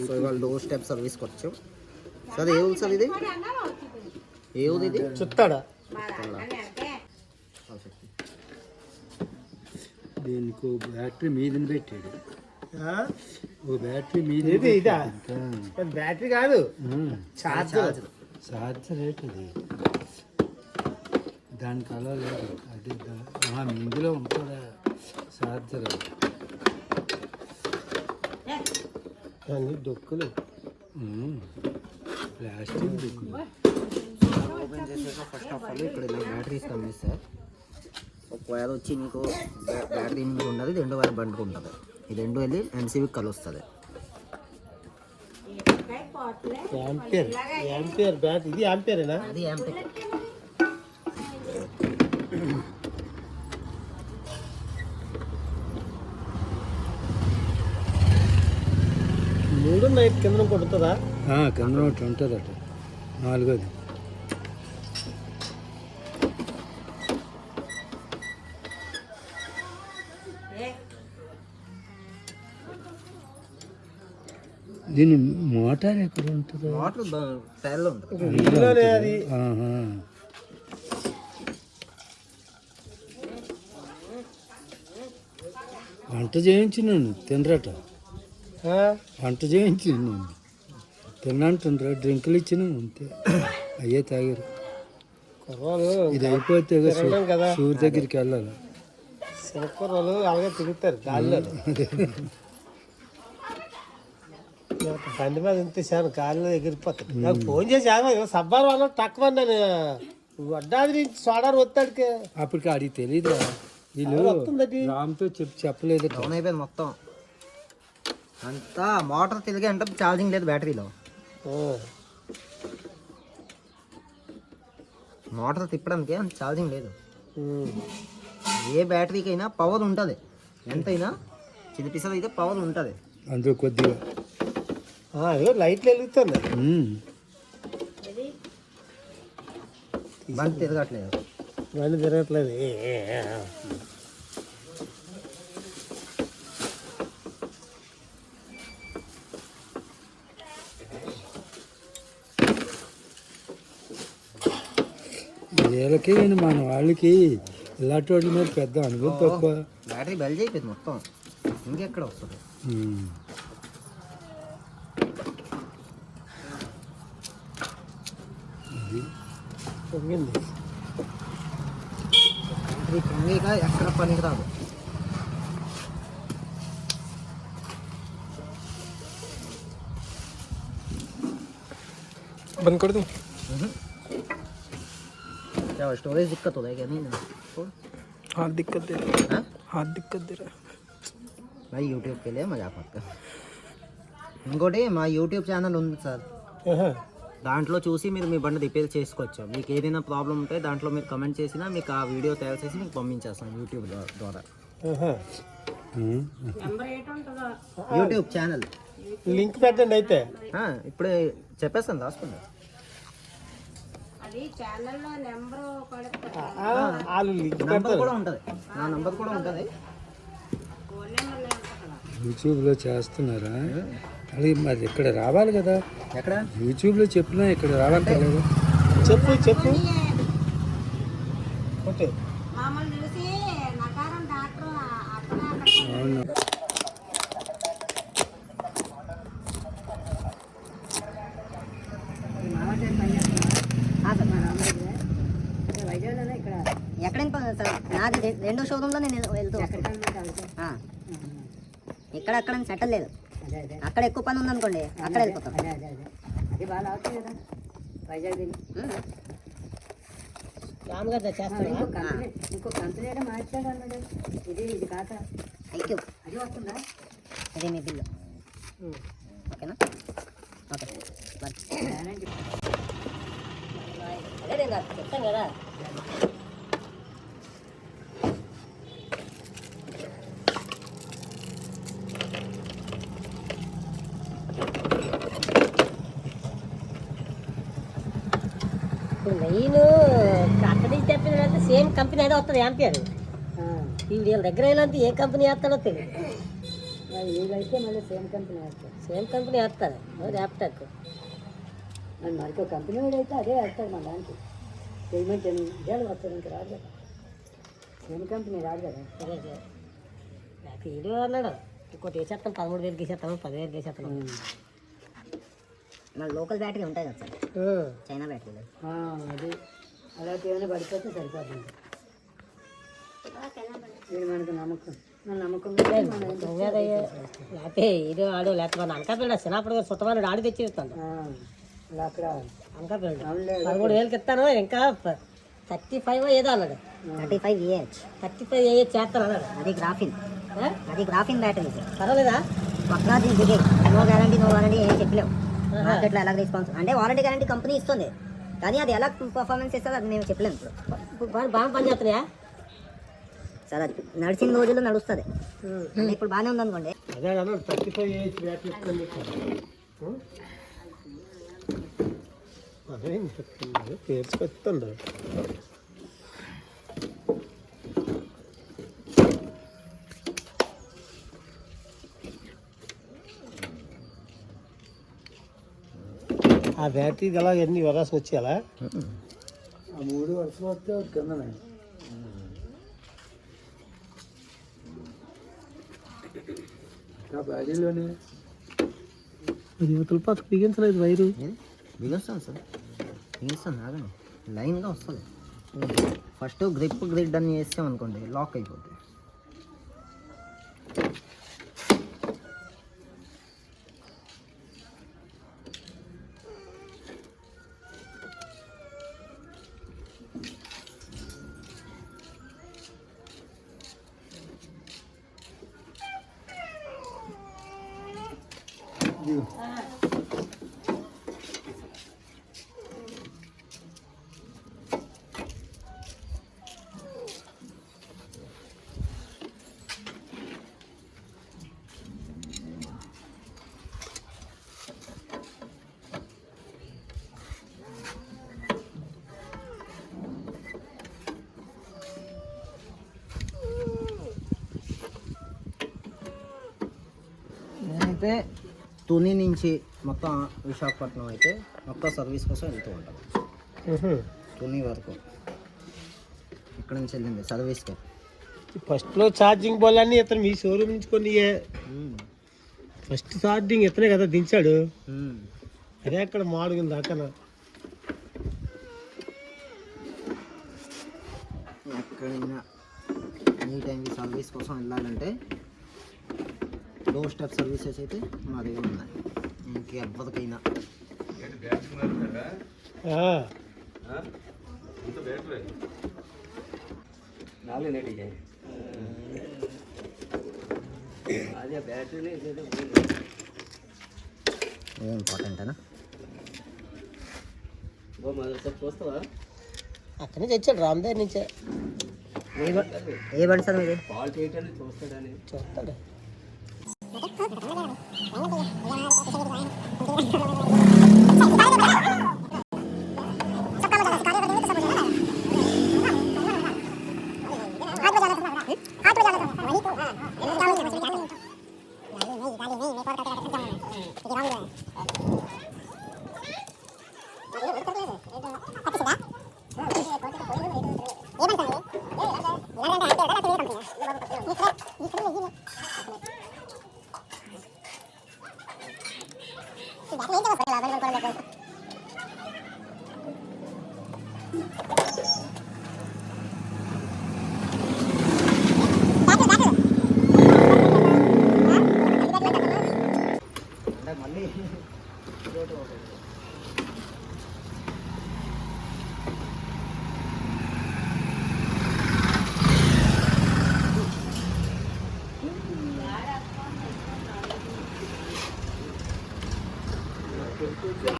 So ఇవాళ door step సర్వీస్కి వచ్చాం. సార్ ఏ ఊరు సార్ ఇది? ఏ ఊరు ఇది? చుట్టాడా? దీనికి బ్యాటరీ మీదని పెట్టాడు. ఓ బ్యాటరీ మీద ఇదా? బ్యాటరీ కాదు, ఛార్జర్. ఛార్జర్ ఏంటది? దానికి అలా లేదు. అది ఇందులో ఉంటుందా ఛార్జర్? అన్ని డొక్కులు, ప్లాస్టిక్ డొక్కులు. ఓపెన్ చేసాక ఫస్ట్ ఆఫ్ ఆల్ ఇక్కడ బ్యాటరీస్ కనిపిస్తాయి. ఒక వైర్ వచ్చి నీకు బ్యాటరీ మీకు ఉండదు, రెండో వైర్ బండ్కి ఉంటుంది. ఈ రెండు వెళ్ళి ఎన్సీబీకి కలుస్తుంది. Ampere battery. ఇది యాంపియరేనా? అది యాంపియర్. మూడు నైట్ కింద కొడుతుందా? కింద ఒకటి ఉంటుంది అట. నాలుగోది దీని మోటార్ ఎక్కడ ఉంటుంది? మోటార్ టైర్లో ఉంటుంది. అది వంట చేయించినాను తినరట. వంట చేయించి నేను తిన్నంటుండ్రా. డ్రింకులు ఇచ్చినాను అంతే, అయ్యే తాగారు. ఇది అయిపోతే సూర్యు దగ్గరికి వెళ్ళాలి. శనక్కూరలు అలాగే తిరుగుతారు గాలిలో. బండి మీద ఉంటేసాను, గాలిలో ఎగిరిపోతాను. నాకు ఫోన్ చేశాను, సబ్బారు వాళ్ళు తక్కువ నేను వడ్డాది నుంచి సోడారు వస్తాడికి. అప్పటికి అడిగి తెలీదు. వీళ్ళు రామ్తో చెప్పలేదు. డౌన్ అయిపోయింది మొత్తం అంతా. మోటార్ తిరిగి అంటే ఛార్జింగ్ లేదు బ్యాటరీలో. మోటార్ తిప్పడానికి అంత ఛార్జింగ్ లేదు. ఏ బ్యాటరీకైనా పవర్ ఉంటుంది, ఎంతైనా చిన్నపిసలు అయితే పవర్ ఉంటుంది. అందులో కొద్దిగా లైట్లు వెలుగుతుంది. బండి తిరగట్లేదు. బండి తిరగట్లేదు. వీళ్ళకి మన వాళ్ళకి ఇలాంటి వాటి మీద పెద్ద అనుభవం తక్కువ. బ్యాటరీ బెల్జ్ అయిపోయింది మొత్తం, ఇంకెక్కడ వస్తుంది. పొంగింది బ్యాటరీ పొంగిగా ఎక్కడ పనికి రాదు. बंद कर दूं? क्या स्टोरेज दिक्कत हो रहा है क्या? नहीं ना, हाथ दिक्कत दे रहा है. हाथ दिक्कत दे रहा है भाई. यूट्यूब के लिए मजाक मत कर. ఇంకోటి మా యూట్యూబ్ ఛానల్ ఉంది సార్, దాంట్లో చూసి మీరు మీ బండి రిపేర్ చేసుకోవచ్చు. మీకు ఏదైనా ప్రాబ్లం ఉంటే దాంట్లో మీరు కమెంట్ చేసినా మీకు ఆ వీడియో తయారు చేసి మీకు పంపించేస్తాం యూట్యూబ్ ద్వారా. యూట్యూబ్ ఛానల్ లింక్ పెట్టండి. అయితే ఇప్పుడే చెప్పేస్తాను, రాసుకోండి. నంబర్ కూడా ఉంటుంది, నా నంబర్ కూడా ఉంటుంది. యూట్యూబ్లో చేస్తున్నారా? అది మరి ఇక్కడ రావాలి కదా. ఎక్కడ యూట్యూబ్లో చెప్పినా ఇక్కడ రావాలి కదా. చెప్పు చెప్పు. ఓకే అవును. ఎక్కడైనా సార్, నాది రెండో షోరూంలో నేను వెళ్తూ ఇక్కడ అక్కడ సెటిల్ లేదు. అక్కడ ఎక్కువ పని ఉందనుకోండి, అక్కడ వెళ్ళిపోతాం. ఇదే మీ బిల్లు, ఓకేనా? ఓకే అదే చెప్తాను కదా. ఇప్పుడు మెయిన్ అక్కడ నుంచి తెప్పిందంటే సేమ్ కంపెనీ అయితే వస్తుంది యాంపియర్. వీళ్ళ దగ్గర అయినంత ఏ కంపెనీ వేస్తాడో తెలియదు. ఇదైతే మళ్ళీ సేమ్ కంపెనీ వేస్తారు. సేమ్ కంపెనీ వేస్తారు ల్యాప్టాప్ మరి మరికో కంపెనీ కూడా అయితే అదే వేస్తారు మన దానికి. పేమెంట్ 8 వస్తుంది, ఇంకా రాదు కదా. సేమ్ కంపెనీ రాదు కదా. అదే నాకు వీడియో అన్నాడు ఇంకోటి వేసేస్తాం, 13,000 వేసేస్తాను, 10,000 వేసేస్తాను. మన లోకల్ బ్యాటరీ ఉంటాయి కదా సార్, చైనా బ్యాటరీలు. అది అలాంటి ఏమైనా పడిపోతే సరిపోతుంది. ఇది మనకు నమ్మకం, మన నమ్మకం లేకపోతే ఇది ఆడు లేకపోతే అనకాపల్లి చిన్నప్పుడు సుత్తమానుడు ఆడి తెచ్చి ఇస్తాను. అక్కడ అనకాపల్లి 13,000 ఇస్తాను, ఇంకా 35 ఏదో అన్నాడు. 35 చేస్తాను అన్నాడు. అది గ్రాఫిన్ బ్యాటరీ పర్వాలేదా? పక్కా దిగే నో గ్యారంటీ నో వారంటీ ఏం చెప్పలేము. మార్కెట్లో ఎలా రెస్పాన్స్ అంటే వారంటీ గ్యారంటీ కంపెనీ ఇస్తుంది, కానీ అది ఎలా పర్ఫార్మెన్స్ ఇస్తుందో అది మేము చెప్పలేము. ఇప్పుడు బాగా పని చేస్తున్నాయా సార్? అది నడిచిన రోజుల్లో నడుస్తుంది. అంటే ఇప్పుడు బాగానే ఉంది అనుకోండి. అదే కదా 35 బ్యాటరీ ఇస్తుంది. అదే పేర్చి పెడుతుండ్రు. ఆ బ్యాటరీ అలా ఎన్ని వరాసం వచ్చేయాలా? 3 వర్షం వస్తే కిందనే బ్యాటరీలోనే యువతల పక్క బిగించలేదు వైరు. బిగిస్తాను సార్, బిగిస్తాను ఆగండి. లైన్గా వస్తుంది. ఫస్ట్ గ్రిడ్ అని చేసామనుకోండి లాక్ అయిపోతుంది. నేనైతే తుని నుంచి మొత్తం విశాఖపట్నం అయితే మొత్తం సర్వీస్ కోసం వెళ్తూ ఉంటాను. తుని వరకు ఇక్కడ నుంచి వెళ్ళింది సర్వీస్కి. ఫస్ట్లో ఛార్జింగ్ బోల్ అన్నీ ఇతను మీ షోరూమ్ నుంచి కొన్ని ఫస్ట్ ఛార్జింగ్ ఇతనే కదా దించాడు. అదే అక్కడ మాడుగుంది దాకా ఎక్కడైనా ఎనీ టైంకి సర్వీస్ కోసం వెళ్ళాలంటే డోర్ స్టెప్ సర్వీసెస్ అయితే మా దగ్గర ఉన్నాయి. ఇంకెవ్వరికైనా ఇంపార్టెంటేనా? అక్కడి నుంచి వచ్చాడు రామ్దేవ్ నుంచే. ఏ బండి సార్ మీది? చూస్తాడు.